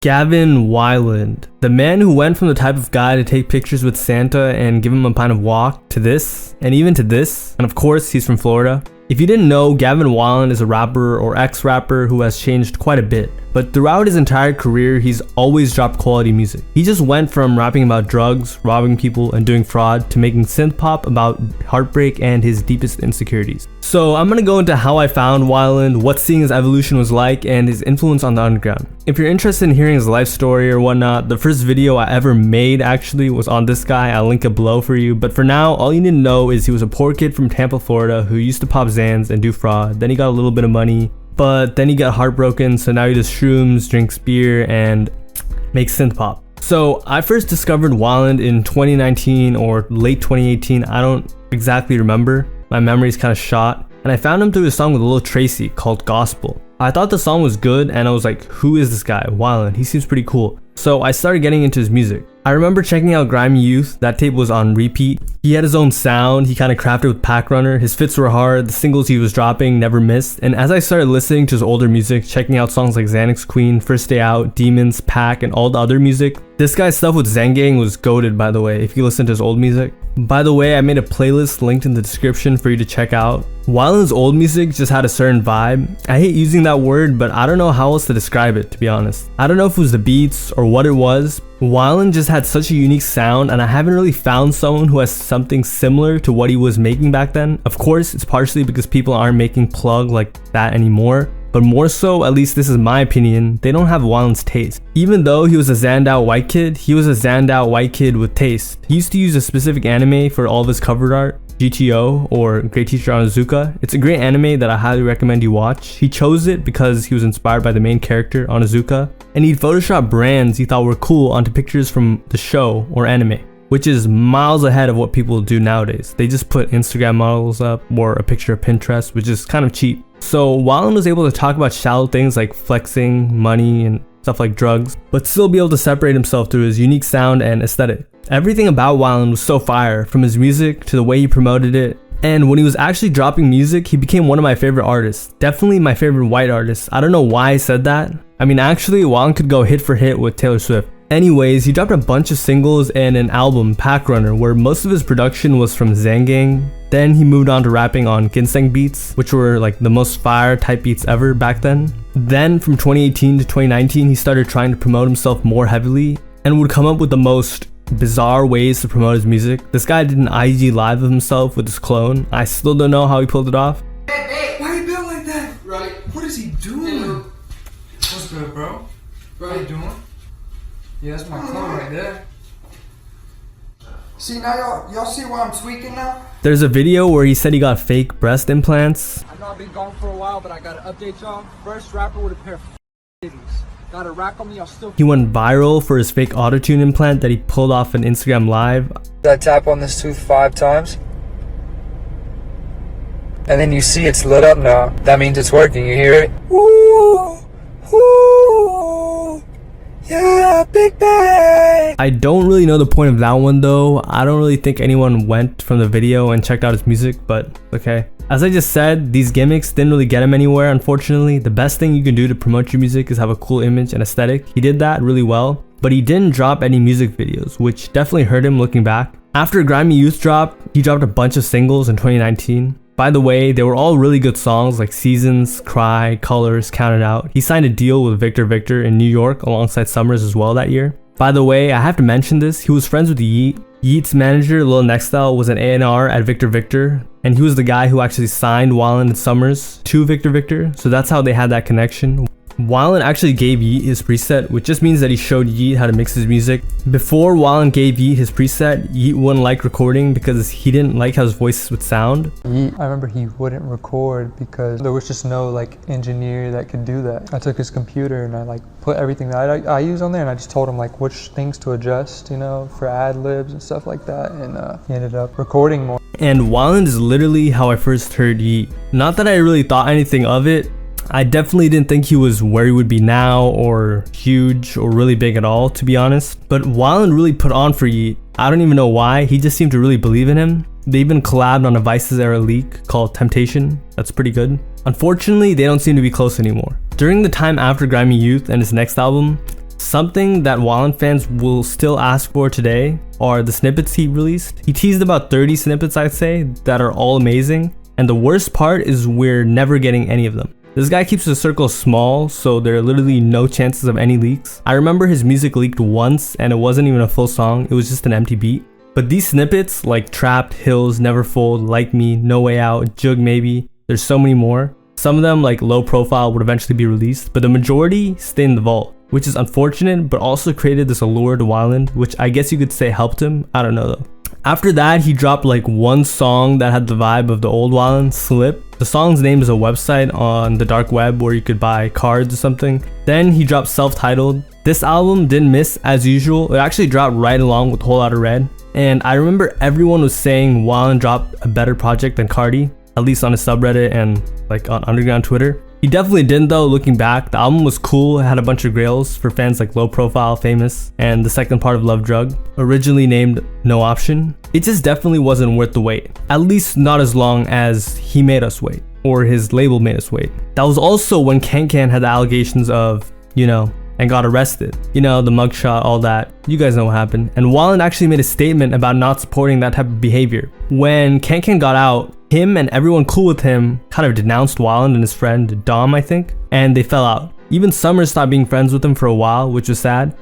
Gavin Weiland, the man who went from the type of guy to take pictures with Santa and give him a pint of walk to this, and even to this, and of course he's from Florida. If you didn't know, Gavin Weiland is a rapper or ex-rapper who has changed quite a bit, but throughout his entire career he's always dropped quality music. He just went from rapping about drugs, robbing people, and doing fraud to making synth pop about heartbreak and his deepest insecurities. So I'm gonna go into how I found Weiland, what seeing his evolution was like, and his influence on the underground. If you're interested in hearing his life story or whatnot, the first video I ever made actually was on this guy. I'll link it below for you, but for now all you need to know is he was a poor kid from Tampa, Florida who used to pop Zans and do fraud. Then he got a little bit of money, but then he got heartbroken, so now he does shrooms, drinks beer, and makes synth pop. So I first discovered Weiland in 2019 or late 2018, I don't exactly remember. My memory's kind of shot, and I found him through a song with Lil Tracy called Gospel. I thought the song was good, and I was like, who is this guy? Weiland, he seems pretty cool. So I started getting into his music. I remember checking out Grimy Youth, that tape was on repeat. He had his own sound, he kind of crafted with Pack Runner, his fits were hard, the singles he was dropping never missed, and as I started listening to his older music, checking out songs like Xanax Queen, First Day Out, Demons, Pack, and all the other music, this guy's stuff with Zangang was goated, by the way, if you listen to his old music. By the way, I made a playlist linked in the description for you to check out. Weiland's old music just had a certain vibe. I hate using that word, but I don't know how else to describe it, to be honest. I don't know if it was the beats or what it was. Weiland just had such a unique sound, and I haven't really found someone who has something similar to what he was making back then. Of course, it's partially because people aren't making plug like that anymore, but more so, at least this is my opinion, they don't have Weiland's taste. Even though he was a zanned out white kid, he was a zanned out white kid with taste. He used to use a specific anime for all of his cover art, GTO, or Great Teacher Onizuka. It's a great anime that I highly recommend you watch. He chose it because he was inspired by the main character, Onizuka, and he'd Photoshop brands he thought were cool onto pictures from the show or anime, which is miles ahead of what people do nowadays. They just put Instagram models up or a picture of Pinterest, which is kind of cheap. So Weiland was able to talk about shallow things like flexing, money, and stuff like drugs, but still be able to separate himself through his unique sound and aesthetic. Everything about Weiland was so fire, from his music to the way he promoted it. And when he was actually dropping music, he became one of my favorite artists. Definitely my favorite white artist. I don't know why I said that. I mean, actually, Weiland could go hit for hit with Taylor Swift. Anyways, he dropped a bunch of singles and an album, Pack Runner, where most of his production was from Zangang. Then he moved on to rapping on ginseng beats, which were like the most fire type beats ever back then. Then from 2018 to 2019, he started trying to promote himself more heavily and would come up with the most bizarre ways to promote his music. This guy did an IG live of himself with his clone. I still don't know how he pulled it off. Hey, why are you built like that? Right. What is he doing? What's good, bro? How you doing? Yeah, that's my clone right there. See, now y'all see why I'm tweaking now? There's a video where he said he got fake breast implants. I know I've been gone for a while, but I gotta update y'all. First rapper with a pair of titties. Got a rack on me, I'll still. He went viral for his fake autotune implant that he pulled off an Instagram live. I tap on this tooth 5 times. And then you see it's lit up now. That means it's working, you hear it? Woo! Woo! Yeah, big bang! I don't really know the point of that one though. I don't really think anyone went from the video and checked out his music, but okay. As I just said, these gimmicks didn't really get him anywhere, unfortunately. The best thing you can do to promote your music is have a cool image and aesthetic. He did that really well, but he didn't drop any music videos, which definitely hurt him looking back. After Grimy Youth dropped, he dropped a bunch of singles in 2019. By the way, they were all really good songs like Seasons, Cry, Colors, Count It Out. He signed a deal with Victor Victor in New York alongside Summers as well that year. By the way, I have to mention this, he was friends with Yeet. Yeet's manager, Lil Nextstyle, was an A&R at Victor Victor, and he was the guy who actually signed Weiland and Summers to Victor Victor, so that's how they had that connection. Weiland actually gave Yeet his preset, which just means that he showed Yeet how to mix his music. Before Weiland gave Yeet his preset, Yeet wouldn't like recording because he didn't like how his voice would sound. I remember he wouldn't record because there was just no like engineer that could do that. I took his computer and I like put everything that I use on there, and I just told him like which things to adjust, you know, for ad libs and stuff like that, and he ended up recording more. And Weiland is literally how I first heard Yeet. Not that I really thought anything of it. I definitely didn't think he was where he would be now, or huge, or really big at all, to be honest. But Weiland really put on for Yeet. I don't even know why, he just seemed to really believe in him. They even collabed on a Vices era leak called Temptation. That's pretty good. Unfortunately, they don't seem to be close anymore. During the time after Grimy Youth and his next album, Something that Weiland fans will still ask for today are the snippets he released. He teased about 30 snippets, I'd say, that are all amazing. And the worst part is we're never getting any of them. This guy keeps his circle small, so there are literally no chances of any leaks. I remember his music leaked once and it wasn't even a full song, it was just an empty beat. But these snippets like Trapped, Hills, Never Fold, Like Me, No Way Out, Jug Maybe, there's so many more. Some of them, like Low Profile, would eventually be released, but the majority stay in the vault, which is unfortunate, but also created this allure to Weiland, which I guess you could say helped him. I don't know though. After that, he dropped like one song that had the vibe of the old Weiland, Slip. The song's name is a website on the dark web where you could buy cards or something. Then he dropped Self-Titled. This album didn't miss as usual. It actually dropped right along with Whole Lotta Red. And I remember everyone was saying Weiland dropped a better project than Cardi, at least on his subreddit and like on underground Twitter. He definitely didn't though. Looking back, the album was cool. It had a bunch of grails for fans like Low Profile, Famous, and the second part of Love Drug, originally named No Option. It just definitely wasn't worth the wait, at least not as long as he made us wait, or his label made us wait. That was also when Can had the allegations of, and got arrested. The mugshot, all that. You guys know what happened. And Weiland actually made a statement about not supporting that type of behavior. When Can got out, him and everyone cool with him kind of denounced Weiland and his friend Dom, I think, and they fell out. Even Summer stopped being friends with him for a while, which was sad,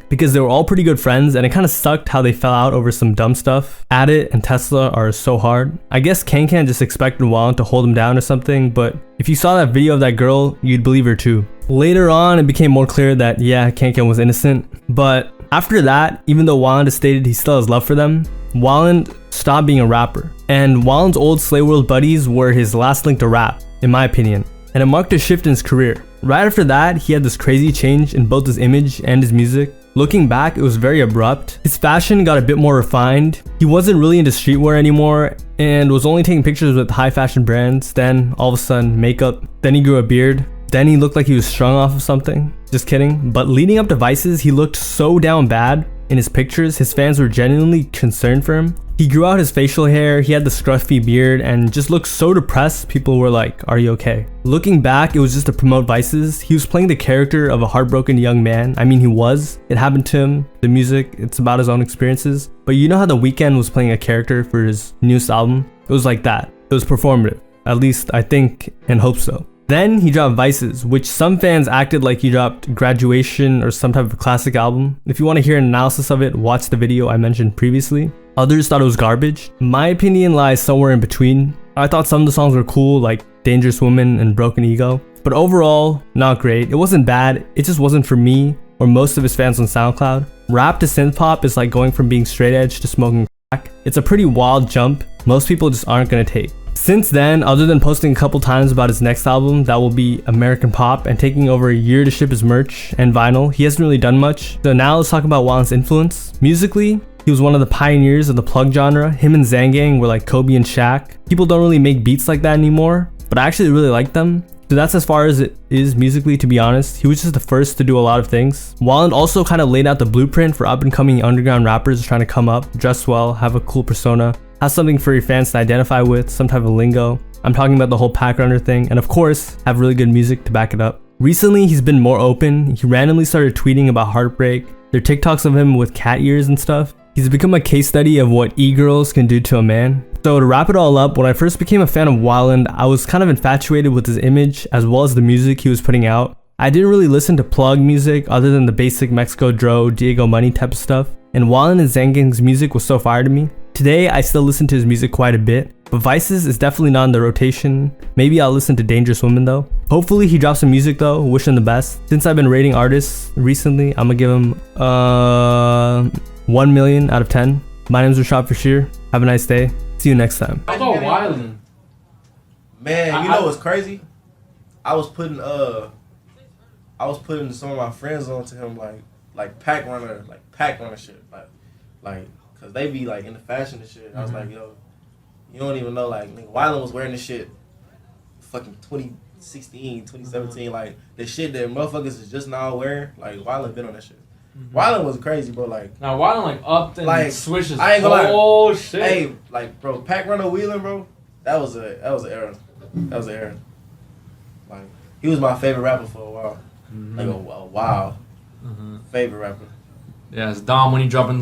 because they were all pretty good friends, and it kind of sucked how they fell out over some dumb stuff. Adit and Tesla are so hard. I guess Can just expected Weiland to hold him down or something, but if you saw that video of that girl, you'd believe her too. Later on, it became more clear that yeah, Can was innocent, but after that, even though Weiland has stated he still has love for them, Weiland stopped being a rapper. And Weiland's old Slay World buddies were his last link to rap, in my opinion, and it marked a shift in his career. Right after that, he had this crazy change in both his image and his music. Looking back, it was very abrupt. His fashion got a bit more refined. He wasn't really into streetwear anymore and was only taking pictures with high fashion brands. Then all of a sudden, makeup. Then he grew a beard. Then he looked like he was strung off of something. Just kidding. But leading up to Vices, he looked so down bad. In his pictures, his fans were genuinely concerned for him. He grew out his facial hair, he had the scruffy beard, and just looked so depressed, people were like, are you okay? Looking back, it was just to promote Vices. He was playing the character of a heartbroken young man. I mean, he was. It happened to him. The music, it's about his own experiences. But you know how The Weeknd was playing a character for his newest album? It was like that. It was performative. At least, I think and hope so. Then he dropped Vices, which some fans acted like he dropped Graduation or some type of classic album. If you want to hear an analysis of it, watch the video I mentioned previously. Others thought it was garbage. My opinion lies somewhere in between. I thought some of the songs were cool, like Dangerous Woman and Broken Ego. But overall, not great. It wasn't bad, it just wasn't for me or most of his fans on SoundCloud. Rap to synth pop is like going from being straight edge to smoking crack. It's a pretty wild jump most people just aren't gonna take. Since then, other than posting a couple times about his next album that will be American Pop and taking over a year to ship his merch and vinyl, he hasn't really done much. So now let's talk about Weiland's influence. Musically, he was one of the pioneers of the plug genre. Him and Zangang were like Kobe and Shaq. People don't really make beats like that anymore, but I actually really like them. So that's as far as it is musically, to be honest. He was just the first to do a lot of things. Weiland also kind of laid out the blueprint for up and coming underground rappers trying to come up, dress well, have a cool persona, have something for your fans to identify with, some type of lingo. I'm talking about the whole pack runner thing, and of course, have really good music to back it up. Recently, he's been more open. He randomly started tweeting about heartbreak. There are TikToks of him with cat ears and stuff. He's become a case study of what e-girls can do to a man. So to wrap it all up, when I first became a fan of Weiland, I was kind of infatuated with his image as well as the music he was putting out. I didn't really listen to plug music other than the basic Mexico Dro, Diego Money type of stuff, and Weiland and Zangang's music was so fire to me. Today, I still listen to his music quite a bit, but Vices is definitely not in the rotation. Maybe I'll listen to Dangerous Woman though. Hopefully he drops some music though, wish him the best. Since I've been rating artists recently, I'm gonna give him 1 million out of 10. My name's Rashad Bashir. Have a nice day. See you next time. I thought Weiland. Man, you know what's crazy? I was putting some of my friends onto him like pack runner shit. Like cause they be like into fashion and shit. I was like, yo, you don't even know, like nigga, Weiland was wearing this shit fucking 2016, 2017, like the shit that motherfuckers is just now wearing. Like Weiland been on that shit. Weiland was crazy, bro. Like now Weiland like upped and like, swishes. I ain't gonna lie. Oh shit. Hey, like bro, Pack Runner Weiland, bro. That was an era. That was an era. Like he was my favorite rapper for a while. Like a while. Favorite rapper. Yeah, it's Dom when he dropping